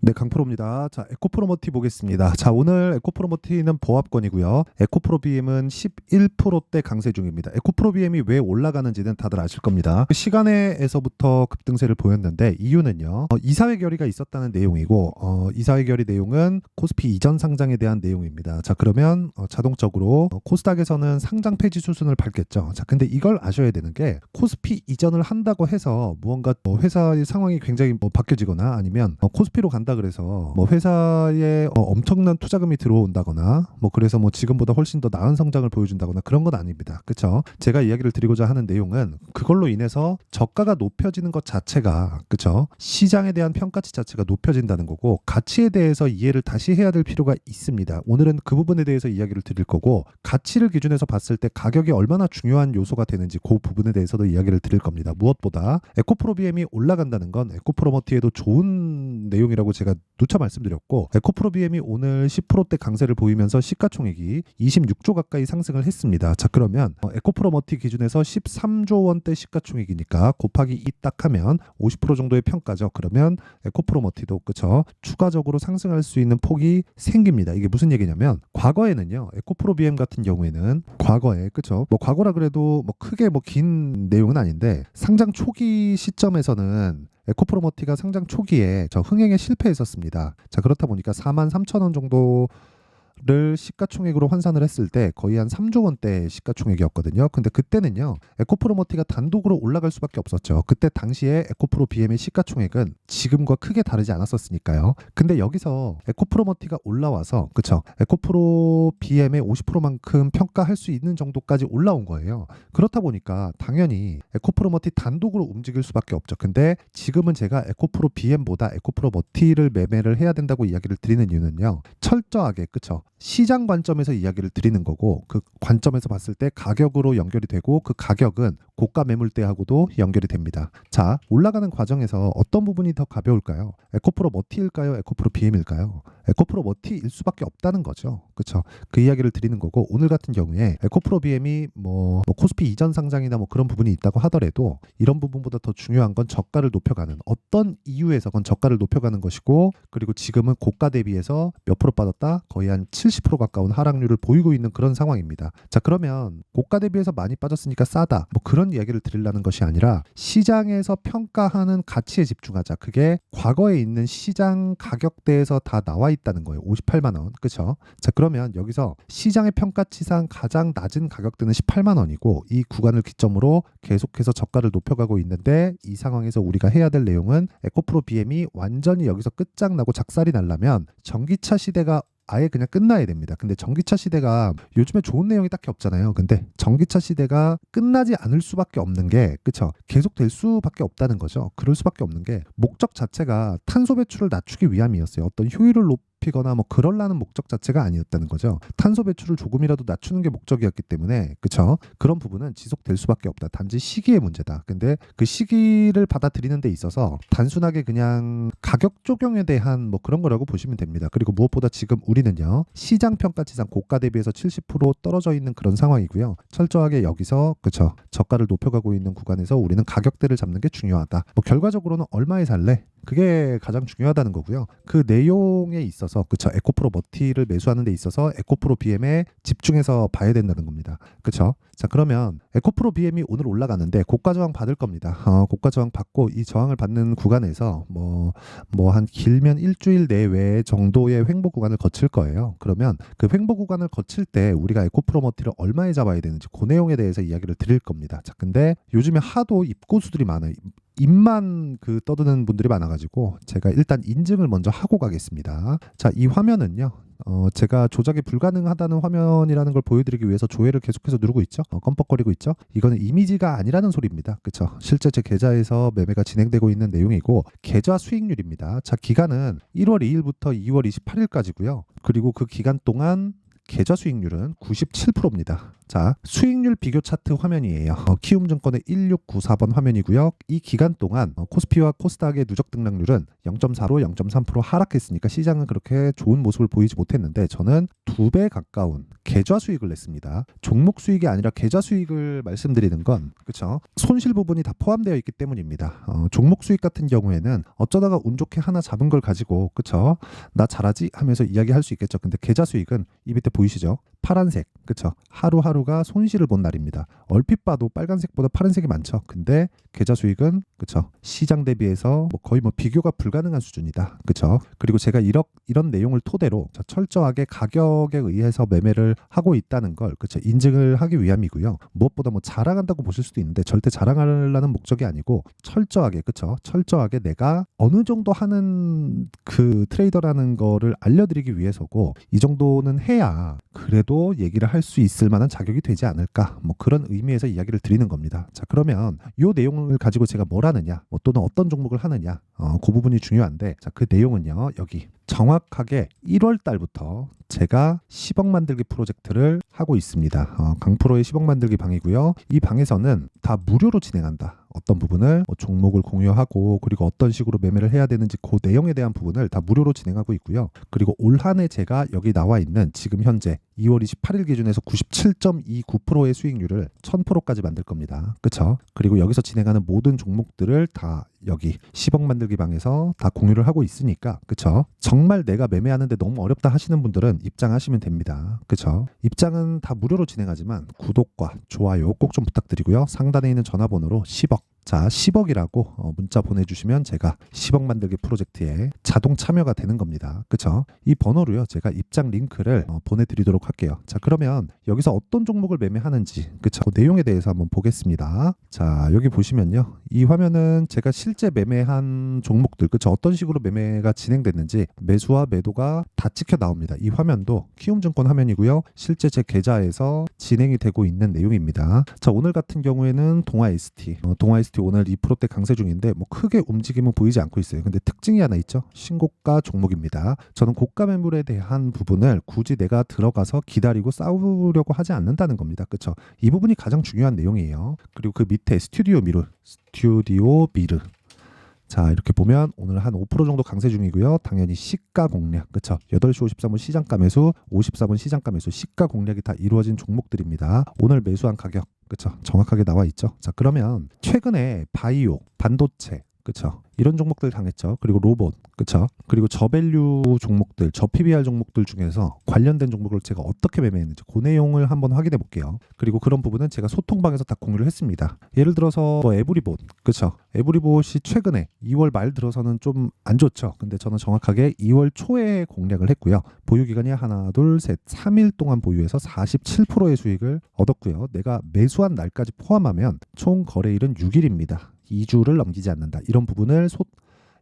네, 강프로입니다. 자, 에코프로머티 보겠습니다. 자, 오늘 에코프로머티는 보합권이고요. 에코프로 BM은 11%대 강세 중입니다. 에코프로 BM이 왜 올라가는지는 다들 아실 겁니다. 시간에서부터 급등세를 보였는데 이유는요. 이사회 결의가 있었다는 내용이고 이사회 결의 내용은 코스피 이전 상장에 대한 내용입니다. 자, 그러면 자동적으로 코스닥에서는 상장 폐지 수순을 밟겠죠. 자, 근데 이걸 아셔야 되는 게 코스피 이전을 한다고 해서 무언가 회사의 상황이 굉장히 바뀌어지거나 아니면 코스피로 간다 그래서 회사에 엄청난 투자금이 들어온다거나 그래서 지금보다 훨씬 더 나은 성장을 보여준다거나 그런 건 아닙니다. 그렇죠? 제가 이야기를 드리고자 하는 내용은 그걸로 인해서 저가가 높여지는 것 자체가 그렇죠? 시장에 대한 평가치 자체가 높여진다는 거고 가치에 대해서 이해를 다시 해야 될 필요가 있습니다. 오늘은 그 부분에 대해서 이야기를 드릴 거고 가치를 기준해서 봤을 때 가격이 얼마나 중요한 요소가 되는지 그 부분에 대해서도 이야기를 드릴 겁니다. 무엇보다 에코프로 BM이 올라간다는 건 에코프로머티에도 좋은 내용이라고 제가 누차 말씀드렸고 에코프로 BM이 오늘 10%대 강세를 보이면서 시가총액이 26조 가까이 상승을 했습니다. 자, 그러면 에코프로머티 기준에서 13조 원대 시가총액이니까 곱하기 2 딱 하면 50% 정도의 평가죠. 그러면 에코프로머티도 그쵸 추가적으로 상승할 수 있는 폭이 생깁니다. 이게 무슨 얘기냐면 과거에는요 에코프로 BM 같은 경우에는 과거에 그쵸 과거라 그래도 크게 긴 내용은 아닌데 상장 초기 시점에서는 에코프로머티가 상장 초기에 저 흥행에 실패했었습니다. 자, 그렇다 보니까 43,000원 정도를 시가총액으로 환산을 했을 때 거의 한 3조 원대 시가총액이었거든요. 근데 그때는요 에코프로머티가 단독으로 올라갈 수밖에 없었죠. 그때 당시에 에코프로 BM의 시가총액은 지금과 크게 다르지 않았었으니까요. 근데 여기서 에코프로머티가 올라와서 그쵸 에코프로 BM의 50%만큼 평가할 수 있는 정도까지 올라온 거예요. 그렇다 보니까 당연히 에코프로머티 단독으로 움직일 수밖에 없죠. 근데 지금은 제가 에코프로 BM보다 에코프로머티를 매매를 해야 된다고 이야기를 드리는 이유는요. 철저하게 그쵸 시장 관점에서 이야기를 드리는 거고 그 관점에서 봤을 때 가격으로 연결이 되고 그 가격은 고가 매물대하고도 연결이 됩니다. 자, 올라가는 과정에서 어떤 부분이 더 가벼울까요? 에코프로머티일까요? 에코프로 BM일까요? 에코프로머티일 수밖에 없다는 거죠. 그렇죠? 그 이야기를 드리는 거고 오늘 같은 경우에 에코프로 BM이 코스피 이전 상장이나 그런 부분이 있다고 하더라도 이런 부분보다 더 중요한 건 저가를 높여가는 어떤 이유에서 건 저가를 높여가는 것이고 그리고 지금은 고가 대비해서 몇 프로 빠졌다? 거의 한 70% 가까운 하락률을 보이고 있는 그런 상황입니다. 자, 그러면 고가 대비해서 많이 빠졌으니까 싸다. 그런 이야기를 드리려는 것이 아니라 시장에서 평가하는 가치에 집중하자. 그게 과거에 있는 시장 가격대에서 다 나와 있다는 거예요. 58만 원. 그렇죠? 자, 그러면 여기서 시장의 평가치상 가장 낮은 가격대는 18만 원이고 이 구간을 기점으로 계속해서 저가를 높여가고 있는데 이 상황에서 우리가 해야 될 내용은 에코프로 BM이 완전히 여기서 끝장나고 작살이 나려면 전기차 시대가 아예 그냥 끝나야 됩니다. 근데 전기차 시대가 요즘에 좋은 내용이 딱히 없잖아요. 근데 전기차 시대가 끝나지 않을 수밖에 없는 게 그쵸? 계속 될 수밖에 없다는 거죠. 그럴 수밖에 없는 게 목적 자체가 탄소 배출을 낮추기 위함이었어요. 어떤 효율을 높이거나 그럴라는 목적 자체가 아니었다는 거죠. 탄소 배출을 조금이라도 낮추는 게 목적이었기 때문에 그쵸? 그런 부분은 지속될 수밖에 없다. 단지 시기의 문제다. 근데 그 시기를 받아들이는 데 있어서 단순하게 그냥 가격 조정에 대한 그런 거라고 보시면 됩니다. 그리고 무엇보다 지금 우리는요 시장 평가치상 고가 대비해서 70% 떨어져 있는 그런 상황이고요. 철저하게 여기서 그쵸 저가를 높여가고 있는 구간에서 우리는 가격대를 잡는 게 중요하다. 결과적으로는 얼마에 살래? 그게 가장 중요하다는 거고요. 그 내용에 있어서 그쵸 에코프로머티를 매수하는 데 있어서 에코프로 BM에 집중해서 봐야 된다는 겁니다. 그쵸? 자, 그러면 에코프로 BM이 오늘 올라가는데 고가 저항 받을 겁니다. 고가 저항 받고 이 저항을 받는 구간에서 한 길면 일주일 내외 정도의 횡보 구간을 거칠 거예요. 그러면 그 횡보 구간을 거칠 때 우리가 에코프로머티를 얼마에 잡아야 되는지 그 내용에 대해서 이야기를 드릴 겁니다. 자, 근데 요즘에 하도 입고수들이 많아요. 입만 떠드는 분들이 많아가지고 제가 일단 인증을 먼저 하고 가겠습니다. 자, 이 화면은요. 제가 조작이 불가능하다는 화면이라는 걸 보여드리기 위해서 조회를 계속해서 누르고 있죠. 껌뻑거리고 있죠. 이거는 이미지가 아니라는 소리입니다. 그쵸? 실제 제 계좌에서 매매가 진행되고 있는 내용이고 계좌 수익률입니다. 자, 기간은 1월 2일부터 2월 28일까지고요. 그리고 그 기간 동안 계좌 수익률은 97%입니다. 자, 수익률 비교 차트 화면이에요. 키움증권의 1694번 화면이고요. 이 기간 동안 코스피와 코스닥의 누적 등락률은 0.4로 0.3% 하락했으니까 시장은 그렇게 좋은 모습을 보이지 못했는데 저는 2배 가까운 계좌 수익을 냈습니다. 종목 수익이 아니라 계좌 수익을 말씀드리는 건 그렇죠. 손실 부분이 다 포함되어 있기 때문입니다. 종목 수익 같은 경우에는 어쩌다가 운 좋게 하나 잡은 걸 가지고 그렇죠. 나 잘하지 하면서 이야기할 수 있겠죠. 근데 계좌 수익은 이 밑에 보이시죠? 파란색, 그렇죠? 하루하루가 손실을 본 날입니다. 얼핏 봐도 빨간색보다 파란색이 많죠. 근데 계좌 수익은 그렇죠? 시장 대비해서 거의 비교가 불가능한 수준이다. 그렇죠? 그리고 제가 이런 내용을 토대로 철저하게 가격에 의해서 매매를 하고 있다는 걸 그렇죠? 인증을 하기 위함이고요. 무엇보다 자랑한다고 보실 수도 있는데 절대 자랑하려는 목적이 아니고 철저하게 그렇죠? 철저하게 내가 어느 정도 하는 그 트레이더라는 거를 알려드리기 위해서고 이 정도는 해야 그래도 얘기를 할 수 있을 만한 자격이 되지 않을까 그런 의미에서 이야기를 드리는 겁니다. 자, 그러면 이 내용을 가지고 제가 뭘 하느냐 또는 어떤 종목을 하느냐 그 부분이 중요한데 자, 그 내용은요 여기 정확하게 1월 달부터 제가 10억 만들기 프로젝트를 하고 있습니다. 강프로의 10억 만들기 방이고요. 이 방에서는 다 무료로 진행한다. 어떤 부분을 종목을 공유하고 그리고 어떤 식으로 매매를 해야 되는지 그 내용에 대한 부분을 다 무료로 진행하고 있고요. 그리고 올 한 해 제가 여기 나와 있는 지금 현재 2월 28일 기준에서 97.29%의 수익률을 1000%까지 만들 겁니다. 그렇죠? 그리고 여기서 진행하는 모든 종목들을 다 여기 10억 만들기 방에서 다 공유를 하고 있으니까 그렇죠? 정말 내가 매매하는데 너무 어렵다 하시는 분들은 입장하시면 됩니다. 그렇죠? 입장은 다 무료로 진행하지만 구독과 좋아요 꼭 좀 부탁드리고요. 상단에 있는 전화번호로 10억 자 10억이라고 문자 보내주시면 제가 10억 만들기 프로젝트에 자동 참여가 되는 겁니다. 그렇죠? 이 번호로요 제가 입장 링크를 보내드리도록 할게요. 자, 그러면 여기서 어떤 종목을 매매하는지 그렇죠? 그 내용에 대해서 한번 보겠습니다. 자, 여기 보시면요 이 화면은 제가 실제 매매한 종목들 그렇죠? 어떤 식으로 매매가 진행됐는지 매수와 매도가 다 찍혀 나옵니다. 이 화면도 키움증권 화면이고요. 실제 제 계좌에서 진행이 되고 있는 내용입니다. 자, 오늘 같은 경우에는 동아 ST 오늘 2%대 강세 중인데 크게 움직임은 보이지 않고 있어요. 근데 특징이 하나 있죠. 신고가 종목입니다. 저는 고가 매물에 대한 부분을 굳이 내가 들어가서 기다리고 싸우려고 하지 않는다는 겁니다. 그렇죠? 이 부분이 가장 중요한 내용이에요. 그리고 그 밑에 스튜디오 미르 자, 이렇게 보면 오늘 한 5% 정도 강세 중이고요. 당연히 시가 공략, 그렇죠? 8시 53분 시장가 매수, 54분 시장가 매수, 시가 공략이 다 이루어진 종목들입니다. 오늘 매수한 가격, 그렇죠? 정확하게 나와 있죠. 자, 그러면 최근에 바이오, 반도체, 그렇죠? 이런 종목들 당했죠. 그리고 로봇, 그렇죠? 그리고 저밸류 종목들, 저 PBR 종목들 중에서 관련된 종목을 제가 어떻게 매매했는지 그 내용을 한번 확인해 볼게요. 그리고 그런 부분은 제가 소통방에서 다 공유를 했습니다. 예를 들어서 에브리봇, 그렇죠? 에브리봇이 최근에 2월 말 들어서는 좀 안 좋죠. 근데 저는 정확하게 2월 초에 공략을 했고요. 보유 기간이 하나, 둘, 셋, 3일 동안 보유해서 47%의 수익을 얻었고요. 내가 매수한 날까지 포함하면 총 거래일은 6일입니다. 2주를 넘기지 않는다. 이런 부분을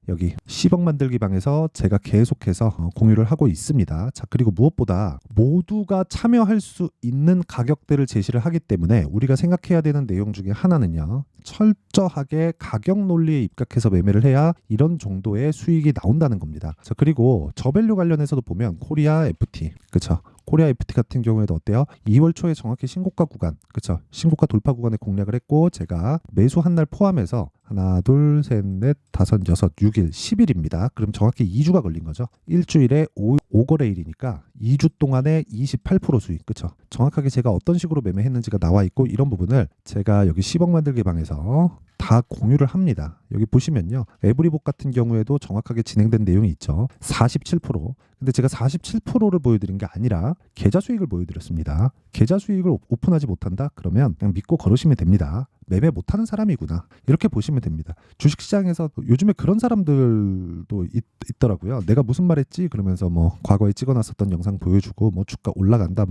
여기 10억 만들기 방에서 제가 계속해서 공유를 하고 있습니다. 자, 그리고 무엇보다 모두가 참여할 수 있는 가격대를 제시를 하기 때문에 우리가 생각해야 되는 내용 중에 하나는요. 철저하게 가격 논리에 입각해서 매매를 해야 이런 정도의 수익이 나온다는 겁니다. 자, 그리고 저밸류 관련해서도 보면 코리아 FT, 그렇죠? 코리아 FT 같은 경우에도 어때요? 2월 초에 정확히 신고가 구간, 그렇죠? 신고가 돌파 구간에 공략을 했고 제가 매수 한 날 포함해서 하나, 둘, 셋, 넷, 다섯, 여섯, 6일, 10일입니다. 그럼 정확히 2주가 걸린 거죠. 일주일에 5거래일이니까 2주 동안에 28% 수익, 그렇죠? 정확하게 제가 어떤 식으로 매매했는지가 나와 있고 이런 부분을 제가 여기 10억 만들기 방에서 다 공유를 합니다. 여기 보시면요. 에브리봇 같은 경우에도 정확하게 진행된 내용이 있죠. 47%. 근데 제가 47%를 보여드린 게 아니라 계좌 수익을 보여드렸습니다. 계좌 수익을 오픈하지 못한다? 그러면 그냥 믿고 걸으시면 됩니다. 매매 못하는 사람이구나. 이렇게 보시면 됩니다. 주식시장에서 요즘에 그런 사람들도 있더라고요. 내가 무슨 말 했지? 그러면서 과거에 찍어놨었던 영상 보여주고 주가 올라간다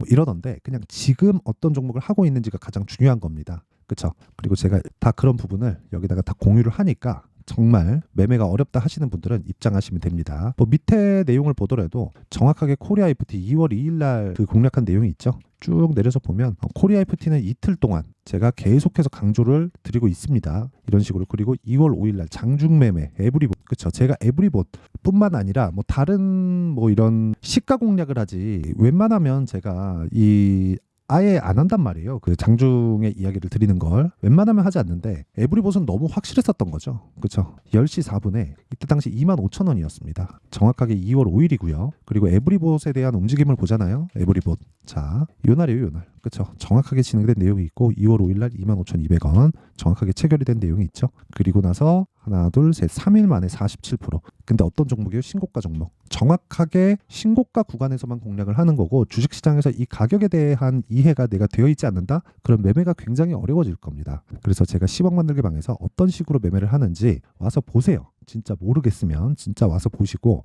이러던데 그냥 지금 어떤 종목을 하고 있는지가 가장 중요한 겁니다. 그렇죠? 그리고 제가 다 그런 부분을 여기다가 다 공유를 하니까 정말 매매가 어렵다 하시는 분들은 입장하시면 됩니다. 밑에 내용을 보더라도 정확하게 코리아 FT 2월 2일 날 그 공략한 내용이 있죠. 쭉 내려서 보면 코리아 FT는 이틀 동안 제가 계속해서 강조를 드리고 있습니다. 이런 식으로. 그리고 2월 5일 날 장중 매매 에브리봇, 그렇죠? 제가 에브리봇 뿐만 아니라 다른 이런 시가 공략을 하지 웬만하면 제가 이 아예 안 한단 말이에요. 그 장중의 이야기를 드리는 걸 웬만하면 하지 않는데 에브리봇은 너무 확실했었던 거죠. 그렇죠? 10시 4분에 이때 당시 25,000원이었습니다. 정확하게 2월 5일이고요. 그리고 에브리봇에 대한 움직임을 보잖아요. 에브리봇. 자, 요 날이에요, 요 날. 그렇죠? 정확하게 진행된 내용이 있고 2월 5일 날 25,200원 정확하게 체결이 된 내용이 있죠. 그리고 나서 하나, 둘, 셋, 3일 만에 47%. 근데 어떤 종목이에요? 신고가 종목. 정확하게 신고가 구간에서만 공략을 하는 거고 주식시장에서 이 가격에 대한 이해가 내가 되어 있지 않는다? 그럼 매매가 굉장히 어려워질 겁니다. 그래서 제가 10억 만들기 방에서 어떤 식으로 매매를 하는지 와서 보세요. 진짜 모르겠으면 진짜 와서 보시고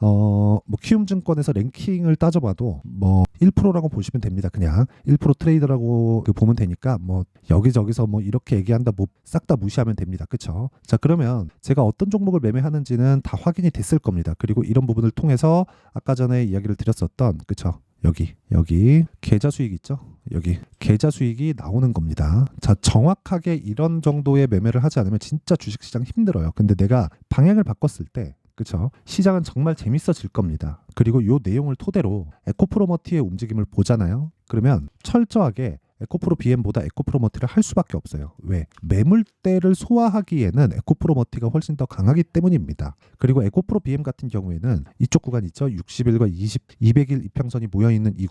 뭐 키움증권에서 랭킹을 따져봐도 뭐 1%라고 보시면 됩니다. 그냥 1% 트레이더라고 보면 되니까 뭐 여기저기서 뭐 이렇게 얘기한다 뭐 싹 다 무시하면 됩니다. 그쵸? 자, 그러면 제가 어떤 종목을 매매하는지는 다 확인이 됐을 겁니다. 그리고 이런 부분을 통해서 아까 전에 이야기를 드렸었던 그쵸? 여기 계좌 수익 있죠? 여기 계좌 수익이 나오는 겁니다. 자, 정확하게 이런 정도의 매매를 하지 않으면 진짜 주식시장 힘들어요. 근데 내가 방향을 바꿨을 때 그쵸? 시장은 정말 재밌어질 겁니다. 그리고 요 내용을 토대로 에코프로머티의 움직임을 보잖아요. 그러면 철저하게 에코프로 BM보다 에코프로머티를 할 수밖에 없어요. 왜? 매물대를 소화하기에는 에코프로머티가 훨씬 더 강하기 때문입니다. 그리고 에코프로 BM 같은 경우에는 이쪽 구간 있죠? 60일과 200일 이평선이 모여있는 이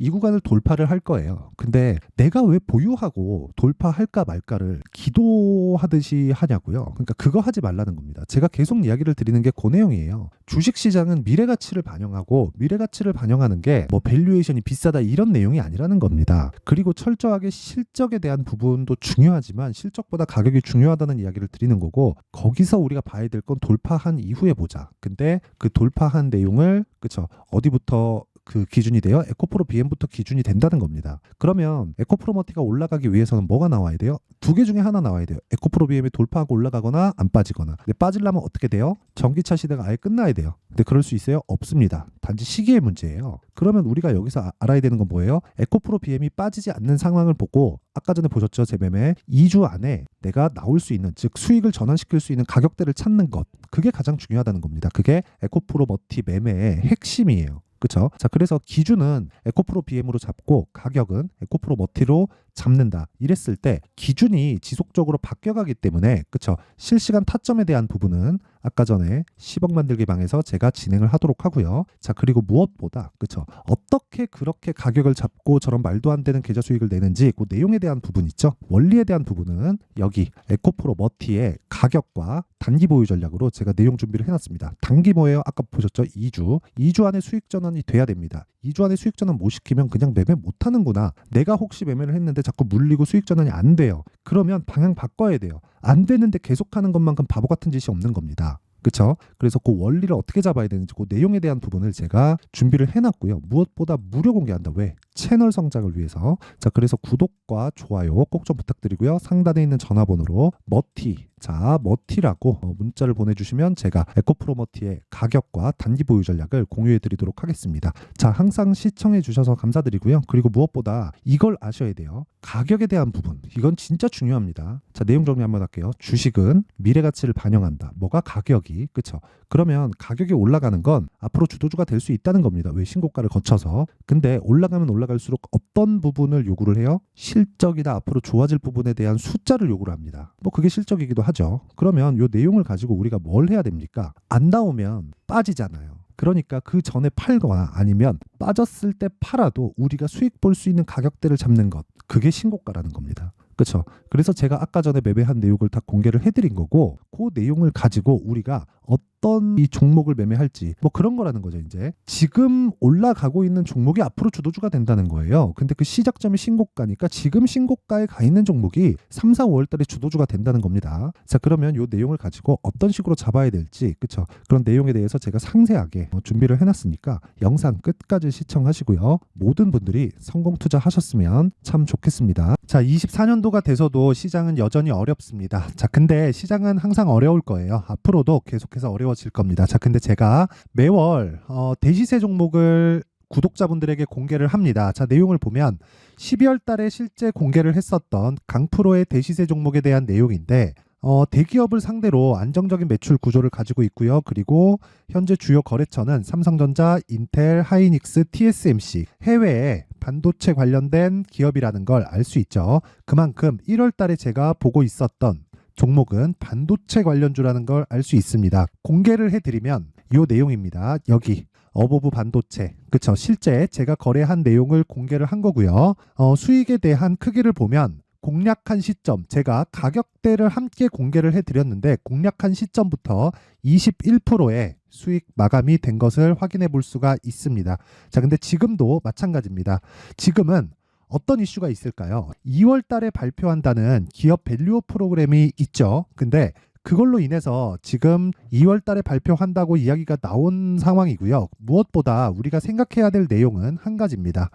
구간을 돌파를 할 거예요. 근데 내가 왜 보유하고 돌파할까 말까를 기도하듯이 하냐고요. 그러니까 그거 하지 말라는 겁니다. 제가 계속 이야기를 드리는 게 그 내용이에요. 주식시장은 미래가치를 반영하고 미래가치를 반영하는 게 뭐 밸류에이션이 비싸다 이런 내용이 아니라는 겁니다. 그리고 철저하게 실적에 대한 부분도 중요하지만 실적보다 가격이 중요하다는 이야기를 드리는 거고 거기서 우리가 봐야 될 건 돌파한 이후에 보자. 근데 그 돌파한 내용을 그쵸 어디부터 그 기준이 돼요? 에코프로 BM부터 기준이 된다는 겁니다. 그러면 에코프로머티가 올라가기 위해서는 뭐가 나와야 돼요? 두 개 중에 하나 나와야 돼요. 에코프로 BM이 돌파하고 올라가거나 안 빠지거나. 근데 빠지려면 어떻게 돼요? 전기차 시대가 아예 끝나야 돼요. 근데 그럴 수 있어요? 없습니다. 단지 시기의 문제예요. 그러면 우리가 여기서 알아야 되는 건 뭐예요? 에코프로 BM이 빠지지 않는 상황을 보고 아까 전에 보셨죠? 제 매매 2주 안에 내가 나올 수 있는 즉 수익을 전환시킬 수 있는 가격대를 찾는 것. 그게 가장 중요하다는 겁니다. 그게 에코프로머티 매매의 핵심이에요. 그렇죠? 자, 그래서 기준은 에코프로 BM으로 잡고 가격은 에코프로 머티로 잡는다. 이랬을 때 기준이 지속적으로 바뀌어가기 때문에 그렇죠? 실시간 타점에 대한 부분은 아까 전에 10억 만들기 방에서 제가 진행을 하도록 하고요. 자, 그리고 무엇보다 그렇죠? 어떻게 그렇게 가격을 잡고 저런 말도 안 되는 계좌 수익을 내는지 그 내용에 대한 부분 있죠? 원리에 대한 부분은 여기 에코프로 머티의 가격과 단기 보유 전략으로 제가 내용 준비를 해놨습니다. 단기 뭐예요? 아까 보셨죠? 2주 안에 수익 전환이 돼야 됩니다. 2주 안에 수익 전환 못 시키면 그냥 매매 못 하는구나. 내가 혹시 매매를 했는데 자꾸 물리고 수익 전환이 안 돼요. 그러면 방향 바꿔야 돼요. 안 되는데 계속하는 것만큼 바보 같은 짓이 없는 겁니다. 그렇죠? 그래서 그 원리를 어떻게 잡아야 되는지 그 내용에 대한 부분을 제가 준비를 해놨고요. 무엇보다 무료 공개한다. 왜? 채널 성장을 위해서. 자, 그래서 구독과 좋아요 꼭 좀 부탁드리고요. 상단에 있는 전화번호로 머티라고 문자를 보내주시면 제가 에코프로머티의 가격과 단기 보유 전략을 공유해드리도록 하겠습니다. 자, 항상 시청해주셔서 감사드리고요. 그리고 무엇보다 이걸 아셔야 돼요. 가격에 대한 부분. 이건 진짜 중요합니다. 자, 내용 정리 한번 할게요. 주식은 미래가치를 반영한다. 뭐가 가격이. 그쵸? 그러면 가격이 올라가는 건 앞으로 주도주가 될 수 있다는 겁니다. 왜? 신고가를 거쳐서. 근데 올라가면 올라갈수록 어떤 부분을 요구를 해요? 실적이나 앞으로 좋아질 부분에 대한 숫자를 요구를 합니다. 뭐 그게 실적이기도 하죠. 그러면 이 내용을 가지고 우리가 뭘 해야 됩니까? 안 나오면 빠지잖아요. 그러니까 그 전에 팔거나 아니면 빠졌을 때 팔아도 우리가 수익 볼 수 있는 가격대를 잡는 것. 그게 신고가라는 겁니다. 그렇죠? 그래서 제가 아까 전에 매매한 내용을 다 공개를 해드린 거고 그 내용을 가지고 우리가 어떤 이 종목을 매매할지 뭐 그런 거라는 거죠. 이제 지금 올라가고 있는 종목이 앞으로 주도주가 된다는 거예요. 근데 그 시작점이 신고가니까 지금 신고가에 가 있는 종목이 3, 4, 5월 달에 주도주가 된다는 겁니다. 자, 그러면 이 내용을 가지고 어떤 식으로 잡아야 될지 그렇죠? 그런 내용에 대해서 제가 상세하게 준비를 해놨으니까 영상 끝까지 시청하시고요. 모든 분들이 성공 투자하셨으면 참 좋겠습니다. 자, 24년도가 돼서도 시장은 여전히 어렵습니다. 자, 근데 시장은 항상 어려울 거예요. 앞으로도 계속해서 어려워질 겁니다. 자, 근데 제가 매월 대시세 종목을 구독자분들에게 공개를 합니다. 자, 내용을 보면 12월 달에 실제 공개를 했었던 강프로의 대시세 종목에 대한 내용인데 대기업을 상대로 안정적인 매출 구조를 가지고 있고요. 그리고 현재 주요 거래처는 삼성전자, 인텔, 하이닉스, TSMC, 해외에 반도체 관련된 기업이라는 걸 알 수 있죠. 그만큼 1월 달에 제가 보고 있었던 종목은 반도체 관련주라는 걸 알 수 있습니다. 공개를 해드리면 이 내용입니다. 여기 어버브 반도체, 그쵸? 실제 제가 거래한 내용을 공개를 한 거고요. 수익에 대한 크기를 보면 공략한 시점, 제가 가격대를 함께 공개를 해드렸는데 공략한 시점부터 21%의 수익 마감이 된 것을 확인해 볼 수가 있습니다. 자, 근데 지금도 마찬가지입니다. 지금은 어떤 이슈가 있을까요? 2월 달에 발표한다는 기업 밸류업 프로그램이 있죠. 근데 그걸로 인해서 지금 2월 달에 발표한다고 이야기가 나온 상황이고요. 무엇보다 우리가 생각해야 될 내용은 한 가지입니다.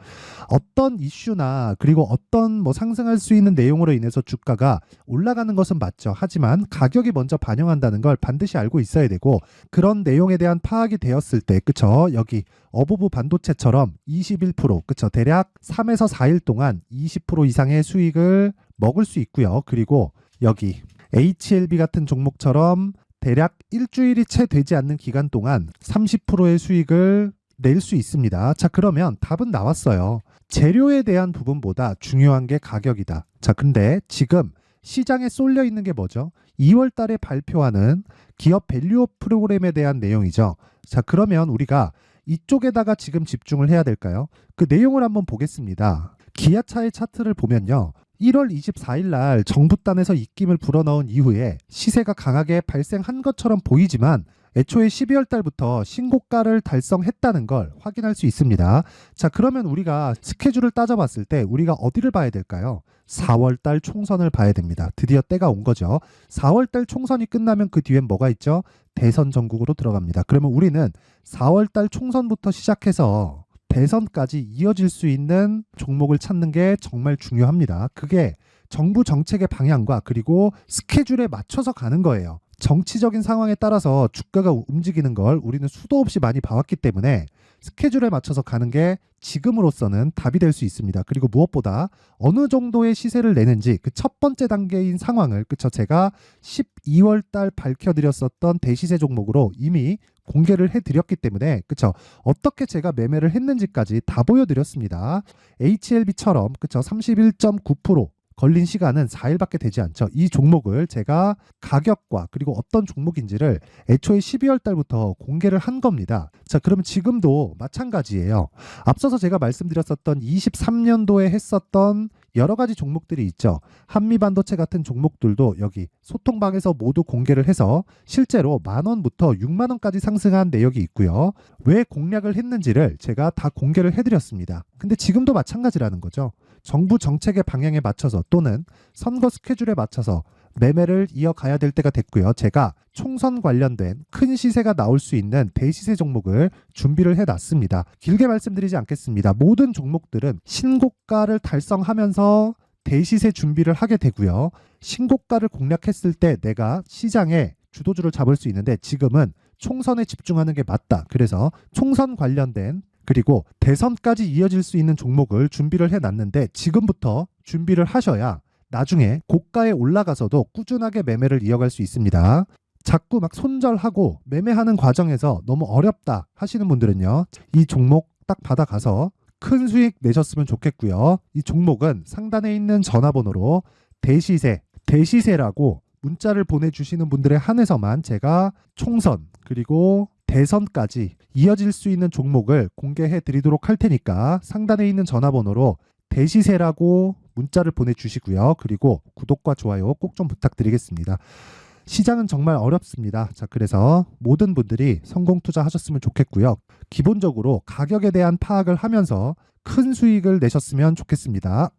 어떤 이슈나 그리고 어떤 상승할 수 있는 내용으로 인해서 주가가 올라가는 것은 맞죠. 하지만 가격이 먼저 반영한다는 걸 반드시 알고 있어야 되고, 그런 내용에 대한 파악이 되었을 때, 그쵸? 여기 어버브 반도체처럼 21%, 그쵸? 대략 3에서 4일 동안 20% 이상의 수익을 먹을 수 있고요. 그리고 여기 HLB 같은 종목처럼 대략 일주일이 채 되지 않는 기간 동안 30%의 수익을 낼 수 있습니다. 자, 그러면 답은 나왔어요. 재료에 대한 부분보다 중요한 게 가격이다. 자, 근데 지금 시장에 쏠려 있는 게 뭐죠? 2월 달에 발표하는 기업 밸류업 프로그램에 대한 내용이죠. 자, 그러면 우리가 이쪽에다가 지금 집중을 해야 될까요? 그 내용을 한번 보겠습니다. 기아차의 차트를 보면요. 1월 24일 날 정부단에서 입김을 불어넣은 이후에 시세가 강하게 발생한 것처럼 보이지만 애초에 12월 달부터 신고가를 달성했다는 걸 확인할 수 있습니다. 자, 그러면 우리가 스케줄을 따져봤을 때 우리가 어디를 봐야 될까요? 4월 달 총선을 봐야 됩니다. 드디어 때가 온 거죠. 4월 달 총선이 끝나면 그 뒤엔 뭐가 있죠? 대선 전국으로 들어갑니다. 그러면 우리는 4월 달 총선부터 시작해서 대선까지 이어질 수 있는 종목을 찾는 게 정말 중요합니다. 그게 정부 정책의 방향과 그리고 스케줄에 맞춰서 가는 거예요. 정치적인 상황에 따라서 주가가 움직이는 걸 우리는 수도 없이 많이 봐왔기 때문에 스케줄에 맞춰서 가는 게 지금으로서는 답이 될 수 있습니다. 그리고 무엇보다 어느 정도의 시세를 내는지 그 첫 번째 단계인 상황을, 그쵸? 제가 12월 달 밝혀드렸었던 대시세 종목으로 이미 공개를 해드렸기 때문에, 그쵸? 어떻게 제가 매매를 했는지까지 다 보여드렸습니다. HLB처럼, 그쵸? 31.9% 걸린 시간은 4일밖에 되지 않죠. 이 종목을 제가 가격과 그리고 어떤 종목인지를 애초에 12월 달부터 공개를 한 겁니다. 자, 그러면 지금도 마찬가지예요. 앞서서 제가 말씀드렸었던 23년도에 했었던 여러 가지 종목들이 있죠. 한미반도체 같은 종목들도 여기 소통방에서 모두 공개를 해서 실제로 10,000원부터 60,000원까지 상승한 내역이 있고요. 왜 공략을 했는지를 제가 다 공개를 해드렸습니다. 근데 지금도 마찬가지라는 거죠. 정부 정책의 방향에 맞춰서 또는 선거 스케줄에 맞춰서 매매를 이어가야 될 때가 됐고요. 제가 총선 관련된 큰 시세가 나올 수 있는 대시세 종목을 준비를 해놨습니다. 길게 말씀드리지 않겠습니다. 모든 종목들은 신고가를 달성하면서 대시세 준비를 하게 되고요. 신고가를 공략했을 때 내가 시장에 주도주를 잡을 수 있는데 지금은 총선에 집중하는 게 맞다. 그래서 총선 관련된 그리고 대선까지 이어질 수 있는 종목을 준비를 해놨는데 지금부터 준비를 하셔야 나중에 고가에 올라가서도 꾸준하게 매매를 이어갈 수 있습니다. 자꾸 막 손절하고 매매하는 과정에서 너무 어렵다 하시는 분들은요. 이 종목 딱 받아가서 큰 수익 내셨으면 좋겠고요. 이 종목은 상단에 있는 전화번호로 대시세라고 문자를 보내주시는 분들에 한해서만 제가 총선 그리고 대선까지 이어질 수 있는 종목을 공개해 드리도록 할 테니까 상단에 있는 전화번호로 대시세라고 문자를 보내주시고요. 그리고 구독과 좋아요 꼭 좀 부탁드리겠습니다. 시장은 정말 어렵습니다. 자, 그래서 모든 분들이 성공 투자하셨으면 좋겠고요. 기본적으로 가격에 대한 파악을 하면서 큰 수익을 내셨으면 좋겠습니다.